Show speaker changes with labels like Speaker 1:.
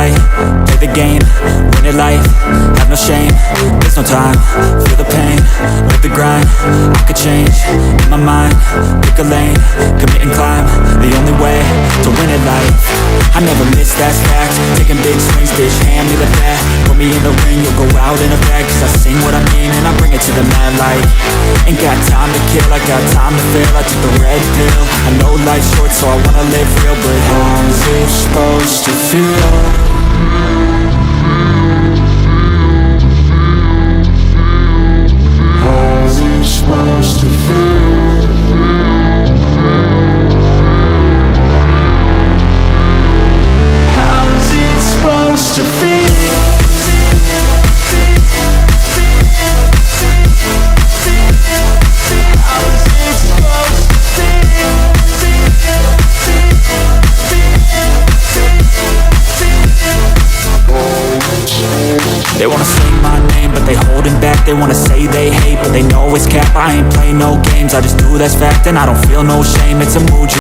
Speaker 1: right, play the game, win it life, have no shame, there's no time, feel the pain, live the grind, I could change, in my mind, pick a lane, commit and climb, the only way to win it life. I never miss, that's fact, taking big swings, bitch, hand me the bat, put me in the ring, you'll go out in a bag, cause I sing what I mean and I bring it to the mad light. Ain't got time to kill, I got time to feel, I took the red pill, I know life's short so I wanna live real, but how's it supposed to feel? How's it supposed to feel? How's it supposed to feel? They wanna say my name, but they holding back. They wanna say they hate, but they know it's cap. I ain't play no games, I just do that's fact. And I don't feel no shame, it's a mood.